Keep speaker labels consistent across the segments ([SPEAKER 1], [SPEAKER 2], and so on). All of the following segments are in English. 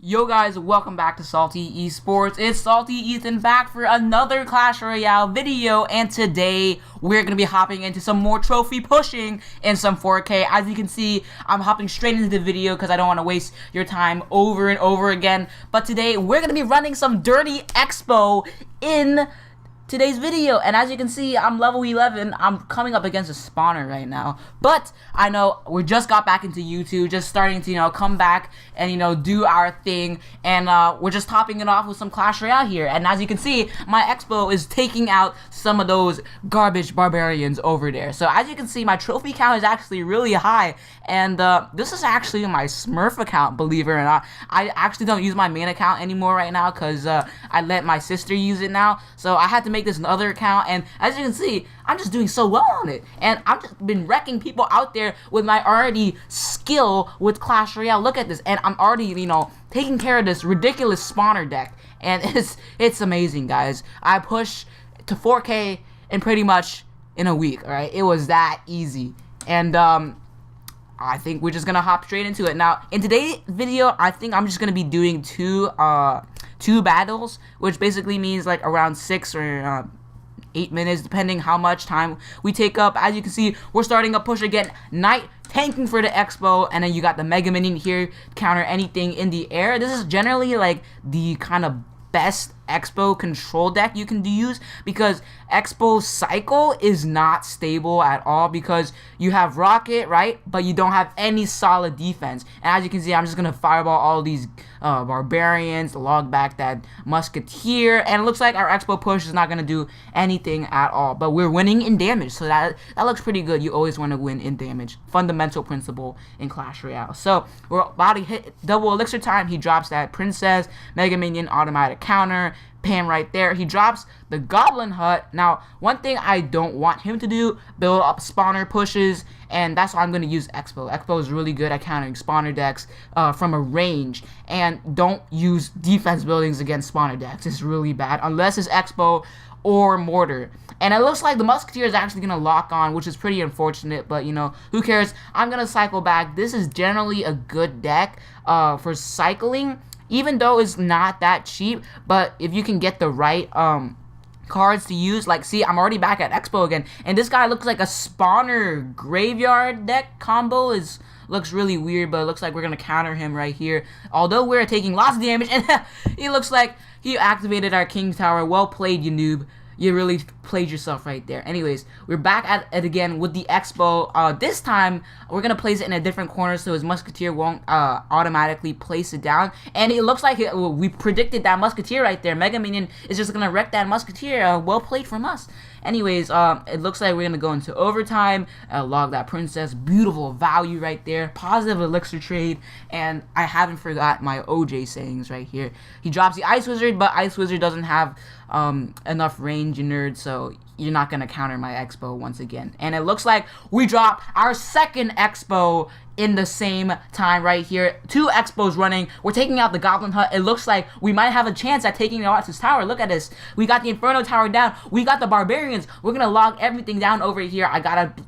[SPEAKER 1] Yo guys, welcome back to Salty Esports. It's Salty Ethan back for another Clash Royale video, and today we're going to be hopping into some more trophy pushing and some 4K. As you can see, I'm hopping straight into the video because I don't want to waste your time over and over again. But today we're going to be running some dirty Xbow in today's video, and as you can see, I'm level 11. I'm coming up against a spawner right now, but I know we just got back into YouTube, just starting to come back and do our thing, and we're just topping it off with some Clash Royale here. And as you can see, my Xbow is taking out some of those garbage barbarians over there. So as you can see, my trophy count is actually really high, and this is actually my Smurf account, believe it or not. I actually don't use my main account anymore right now because I let my sister use it now, so I had to make this another account. And as you can see, I'm just doing so well on it, and I've just been wrecking people out there with my already skill with Clash Royale. Look at this, and I'm already taking care of this ridiculous spawner deck, and it's amazing, guys. I pushed to 4K in pretty much in a week. All right, it was that easy, and I think we're just gonna hop straight into it. Now, in today's video, I think I'm just gonna be doing two battles, which basically means like around 6 or 8 minutes, depending how much time we take up. As you can see, we're starting a push again, Knight tanking for the Xbow, and then you got the Mega Minion here to counter anything in the air. This is generally like the kind of best Xbow control deck you can use, because Xbow's cycle is not stable at all, because you have Rocket, right, but you don't have any solid defense. And as you can see, I'm just gonna fireball all these barbarians, log back that musketeer, and it looks like our Xbow push is not gonna do anything at all, but we're winning in damage, so that looks pretty good. You always want to win in damage, fundamental principle in Clash Royale. So we're about to hit double elixir time. He drops that princess, Mega Minion, automatic counter, Pam right there. He drops the Goblin Hut. Now, one thing I don't want him to do, build up spawner pushes, and that's why I'm going to use Xbow. Xbow is really good at countering spawner decks from a range, and don't use defense buildings against spawner decks. It's really bad, unless it's Xbow or Mortar. And it looks like the Musketeer is actually going to lock on, which is pretty unfortunate, but who cares? I'm going to cycle back. This is generally a good deck for cycling, even though it's not that cheap. But if you can get the right cards to use, like, see, I'm already back at Xbow again, and this guy looks like a spawner graveyard deck combo. Looks really weird, but it looks like we're gonna counter him right here, although we're taking lots of damage. And he looks like he activated our King Tower. Well played, you noob. You really played yourself right there. Anyways, we're back at it again with the Xbow. This time, we're going to place it in a different corner so his Musketeer won't automatically place it down. And it looks like we predicted that Musketeer right there. Mega Minion is just going to wreck that Musketeer. Well played from us. Anyways, it looks like we're going to go into overtime, log that princess. Beautiful value right there. Positive elixir trade. And I haven't forgot my OJ sayings right here. He drops the Ice Wizard, but Ice Wizard doesn't have enough range, you nerd, so you're not going to counter my Xbow once again. And it looks like we drop our second Xbow in the same time right here. 2 Xbows running. We're taking out the Goblin Hut. It looks like we might have a chance at taking out his tower. Look at this. We got the Inferno Tower down. We got the Barbarians. We're going to log everything down over here. I got to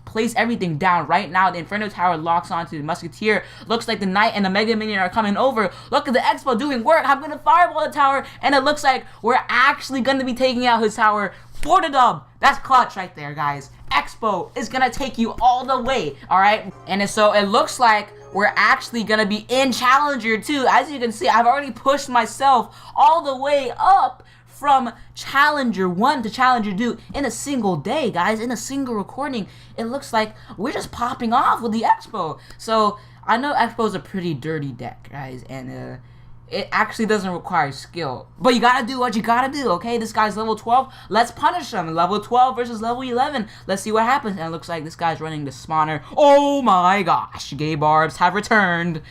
[SPEAKER 1] place everything down right now. The Inferno Tower locks onto the Musketeer. Looks like the Knight and the Mega Minion are coming over. Look at the Xbow doing work. I'm going to fireball the tower, and it looks like we're actually going to be taking out his tower for the dub. That's clutch right there, guys. Xbow is going to take you all the way, all right? And so it looks like we're actually going to be in Challenger too. As you can see, I've already pushed myself all the way up from Challenger 1 to Challenger 2 in a single day, guys, in a single recording. It looks like we're just popping off with the Xbow. So I know Xbow's a pretty dirty deck, guys, and it actually doesn't require skill. But you gotta do what you gotta do, okay? This guy's level 12. Let's punish him. Level 12 versus level 11. Let's see what happens. And it looks like this guy's running the spawner. Oh my gosh, gay barbs have returned.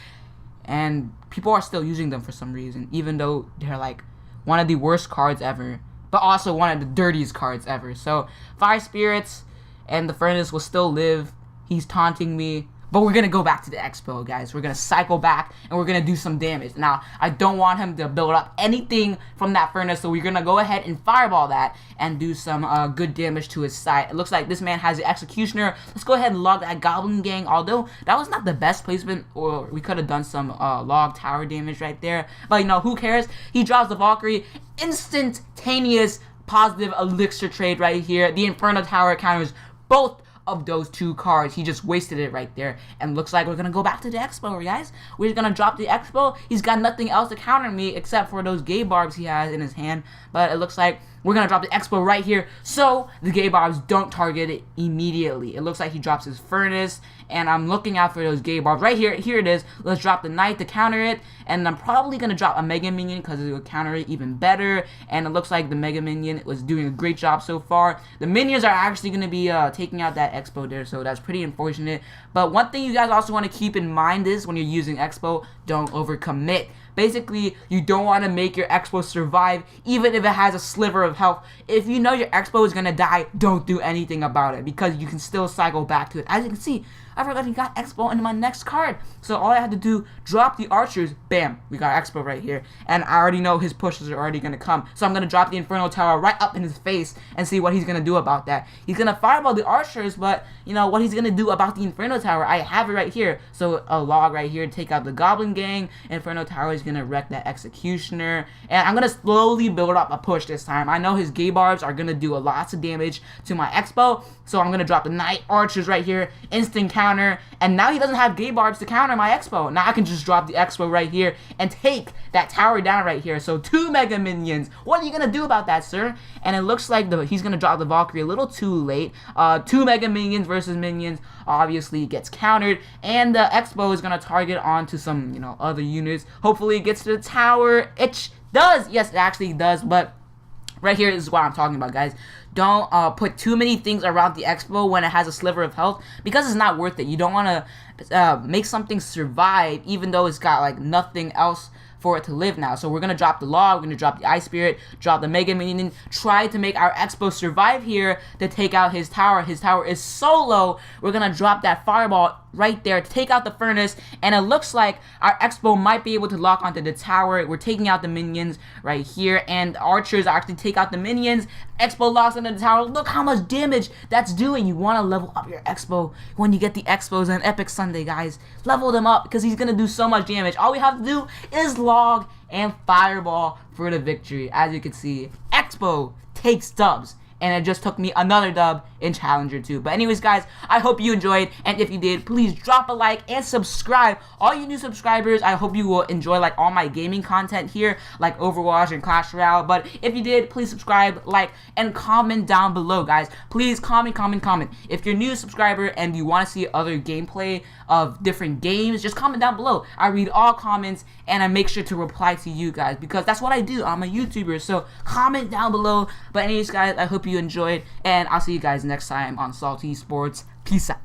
[SPEAKER 1] And people are still using them for some reason, even though they're like one of the worst cards ever, but also one of the dirtiest cards ever. So Fire Spirits and the Furnace will still live. He's taunting me. But we're going to go back to the Xbow, guys. We're going to cycle back, and we're going to do some damage. Now, I don't want him to build up anything from that furnace, so we're going to go ahead and fireball that and do some good damage to his side. It looks like this man has the Executioner. Let's go ahead and log that Goblin Gang, although that was not the best placement, or we could have done some log tower damage right there. But, who cares? He drops the Valkyrie. Instantaneous positive elixir trade right here. The Inferno Tower counters both of those 2 cards. He just wasted it right there, and looks like we're gonna go back to the Xbow, guys. We're gonna drop the Xbow. He's got nothing else to counter me except for those gay barbs he has in his hand, but it looks like we're gonna drop the Xbow right here so the gay barbs don't target it immediately. It looks like he drops his furnace, and I'm looking out for those gay barbs right here. Here it is. Let's drop the knight to counter it, and I'm probably gonna drop a mega minion because it will counter it even better. And it looks like the mega minion was doing a great job so far. The minions are actually gonna be taking out that Xbow there, so that's pretty unfortunate. But one thing you guys also want to keep in mind is when you're using Xbow, don't overcommit. Basically, you don't want to make your Xbow survive even if it has a sliver of health. If you know your Xbow is going to die, don't do anything about it because you can still cycle back to it. As you can see, I forgot he got Xbow into my next card. So all I had to do, drop the archers, bam, we got Xbow right here. And I already know his pushes are already going to come. So I'm going to drop the Inferno Tower right up in his face and see what he's going to do about that. He's going to fireball the archers, but what he's going to do about the Inferno Tower, I have it right here. So a log right here, take out the Goblin Gang. Inferno Tower is going to wreck that Executioner. And I'm going to slowly build up a push this time. I know his gay barbs are going to do lots of damage to my Xbow. So I'm going to drop the Knight Archers right here, instant counter, and now he doesn't have gay barbs to counter my Xbow. Now I can just drop the Xbow right here and take that tower down right here. So 2 mega minions. What are you going to do about that, sir? And it looks like he's going to drop the Valkyrie a little too late. 2 mega minions versus minions obviously gets countered, and the Xbow is going to target onto some, other units. Hopefully it gets to the tower. It does. Yes, it actually does, but right here is what I'm talking about, guys. Don't put too many things around the Xbow when it has a sliver of health because it's not worth it. You don't want to make something survive even though it's got like nothing else for it to live now. So we're going to drop the log, we're going to drop the Ice Spirit, drop the Mega Minion, try to make our Xbow survive here to take out his tower. His tower is so low, we're going to drop that Fireball right there to take out the furnace, and it looks like our Xbow might be able to lock onto the tower. We're taking out the minions right here, and archers actually take out the minions. Xbow locks into the tower. Look how much damage that's doing. You want to level up your Xbow when you get the Xbows on Epic Sunday, guys. Level them up because he's going to do so much damage. All we have to do is log and fireball for the victory. As you can see, Xbow takes dubs. And it just took me another dub in Challenger 2. But anyways, guys, I hope you enjoyed. And if you did, please drop a like and subscribe. All you new subscribers, I hope you will enjoy like all my gaming content here, like Overwatch and Clash Royale. But if you did, please subscribe, like, and comment down below, guys. Please comment. If you're a new subscriber and you want to see other gameplay of different games, just comment down below. I read all comments and I make sure to reply to you guys because that's what I do. I'm a YouTuber, so comment down below. But anyways, guys, I hope you enjoyed, and I'll see you guys next time on Salty Sports. Peace out.